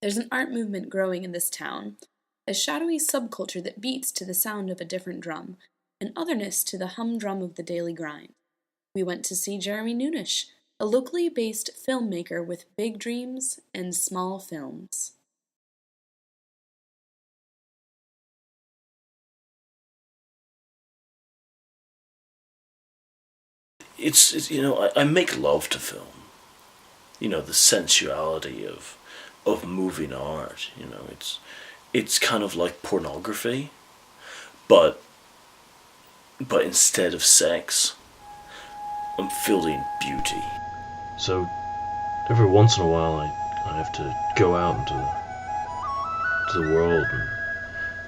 There's an art movement growing in this town, a shadowy subculture that beats to the sound of a different drum, an otherness to the humdrum of the daily grind. We went to see Jeremy Noonish, a locally based filmmaker with big dreams and small films. I make love to film. The sensuality of moving art. It's kind of like pornography, but instead of sex, I'm feeling beauty. So every once in a while, I have to go out into the world and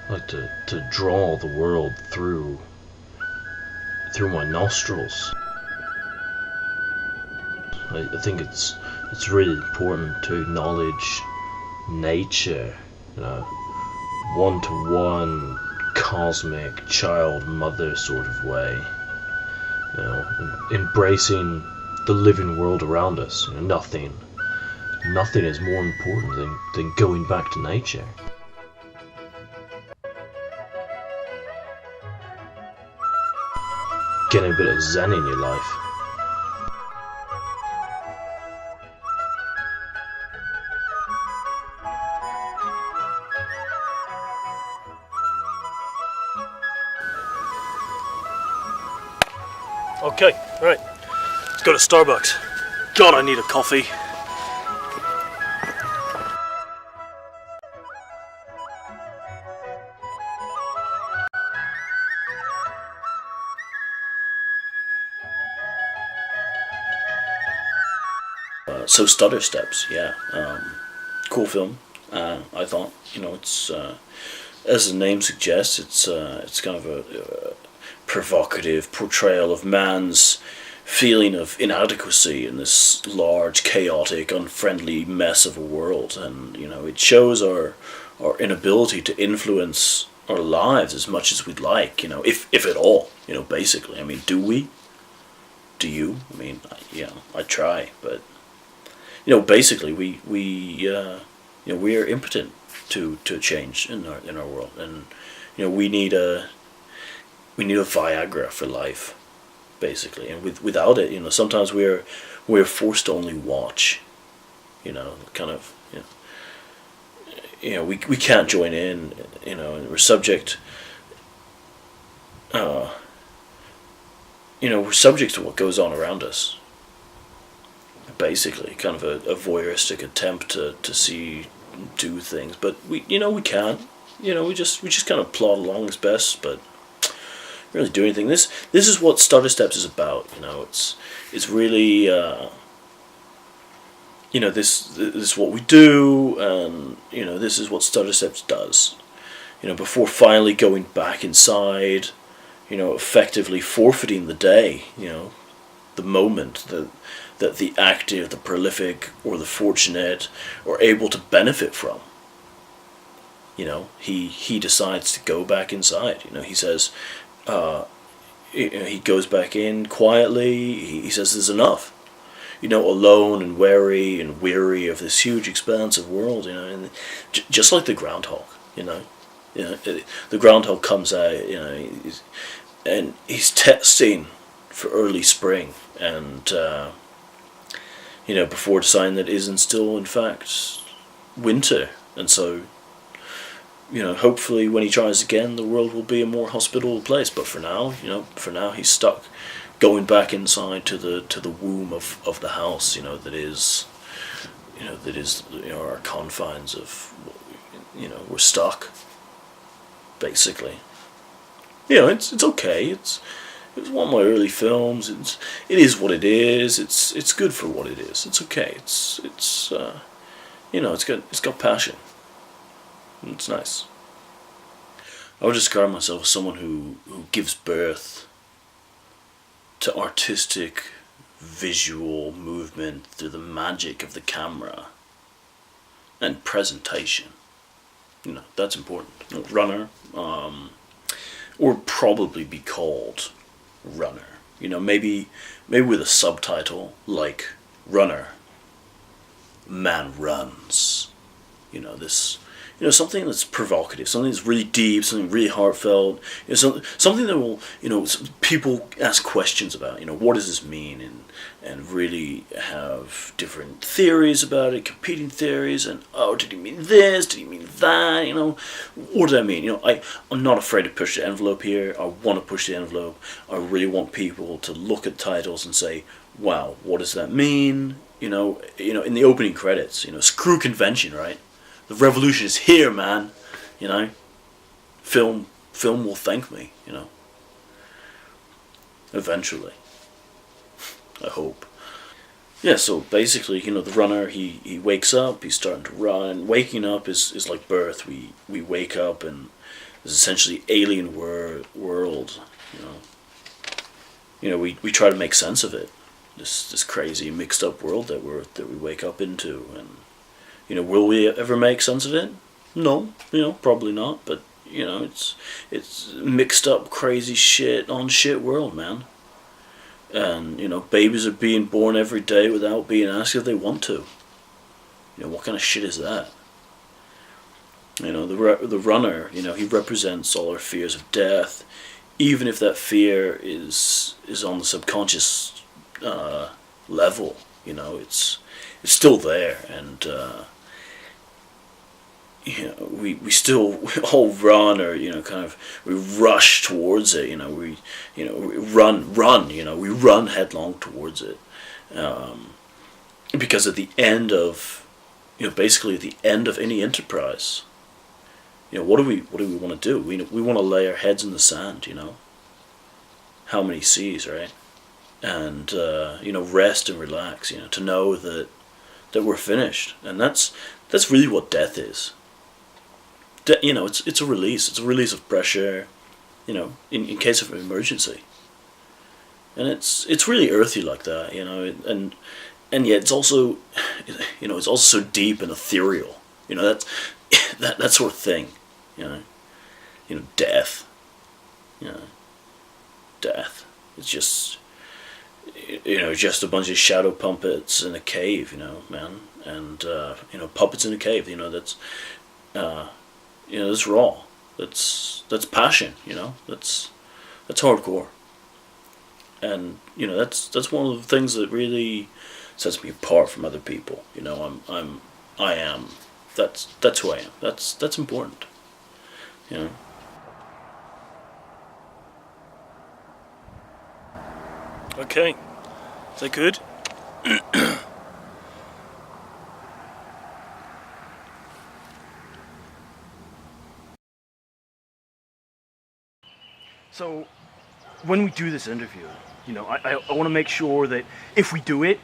I like to draw the world through my nostrils. I think it's really important to acknowledge nature, one-to-one cosmic child mother sort of way, embracing the living world around us. Nothing is more important than going back to nature. Getting a bit of zen in your life. Okay, right. Let's go to Starbucks. God, I need a coffee. So Stutter Steps, yeah. Cool film. I thought, it's as the name suggests, it's kind of a provocative portrayal of man's feeling of inadequacy in this large, chaotic, unfriendly mess of a world, and it shows our inability to influence our lives as much as we'd like, if at all, basically. I mean, do we? Do you? I mean, I try, but basically we are impotent to change in our world, and we need a Viagra for life, basically, and without it, sometimes we're forced to only watch, kind of, we can't join in, and we're subject, we're subject to what goes on around us. Basically, kind of a voyeuristic attempt to see, do things, but we can't. We just kind of plod along as best, but really do anything. This is what Stutter Steps is about. It's really this is what we do, and this is what Stutter Steps does. Before finally going back inside, effectively forfeiting the day. The moment that the active, the prolific, or the fortunate are able to benefit from. He decides to go back inside. He says, he goes back in quietly. He says there's enough. Alone and weary of this huge expansive world. And just like the groundhog. The groundhog comes out. And he's testing for early spring, and before deciding that it isn't still in fact winter, and so hopefully when he tries again, the world will be a more hospitable place. But for now, he's stuck going back inside to the womb of the house, that is our confines of, we're stuck, basically. It's okay. It was one of my early films. It is what it is. It's good for what it is. It's okay. It's got passion. It's nice. I would describe myself as someone who gives birth to artistic, visual movement through the magic of the camera and presentation. That's important. Runner, or probably be called Runner. Maybe with a subtitle like Runner, Man Runs. This, something that's provocative, something that's really deep, something really heartfelt, something that will, people ask questions about, what does this mean, and really have different theories about it, competing theories, and, oh, did he mean this, did he mean that, what does that mean? I'm not afraid to push the envelope here. I want to push the envelope. I really want people to look at titles and say, wow, what does that mean? In the opening credits, screw convention, right? The revolution is here, man. Film will thank me. Eventually, I hope. Yeah. So basically, the runner, he wakes up. He's starting to run. Waking up is like birth. We wake up and there's essentially alien world. We try to make sense of it. This crazy mixed up world that we wake up into, and will we ever make sense of it? No, probably not. But it's mixed up, crazy shit on shit world, man. And babies are being born every day without being asked if they want to. What kind of shit is that? The runner, he represents all our fears of death, even if that fear is on the subconscious level. It's still there, and we still all run, or we rush towards it. We run headlong towards it, because at the end of basically at the end of any enterprise, what do we want to do? We want to lay our heads in the sand. How many seas, right? And rest and relax. To know that we're finished, and that's really what death is. It's a release. It's a release of pressure, in case of an emergency. And it's really earthy like that, and yet it's also, it's also so deep and ethereal. That sort of thing, death. Death. It's just, just a bunch of shadow puppets in a cave, man, and puppets in a cave. That's. That's raw. That's passion. That's hardcore. And that's one of the things that really sets me apart from other people. I am. That's who I am. That's important. Okay. Is that good? So, when we do this interview, I want to make sure that if we do it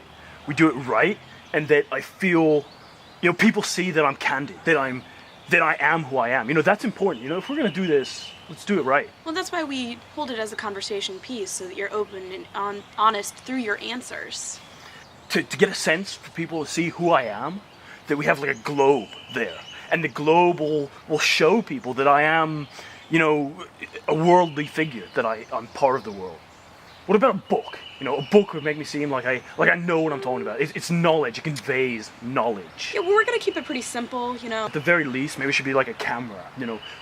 right, and that I feel, people see that I'm candid, that I am who I am. That's important. If we're gonna do this, let's do it right. Well, that's why we hold it as a conversation piece, so that you're open and honest through your answers. To get a sense for people to see who I am, that we have like a globe there, and the globe will show people that I am, a worldly figure, that I'm part of the world. What about a book? A book would make me seem like I know what I'm talking about. It's knowledge. It conveys knowledge. Yeah, well, we're gonna keep it pretty simple, At the very least, maybe it should be like a camera.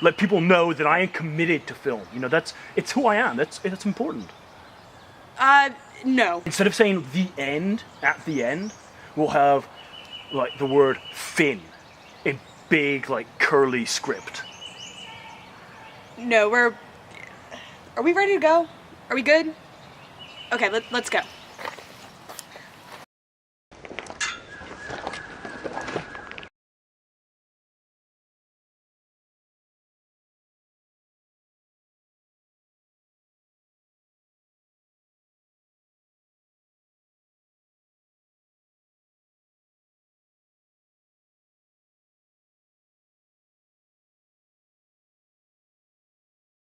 Let people know that I am committed to film. It's who I am. That's important. No. Instead of saying the end at the end, we'll have like the word fin in big, like, curly script. No, are we ready to go? Are we good? Okay, let's go.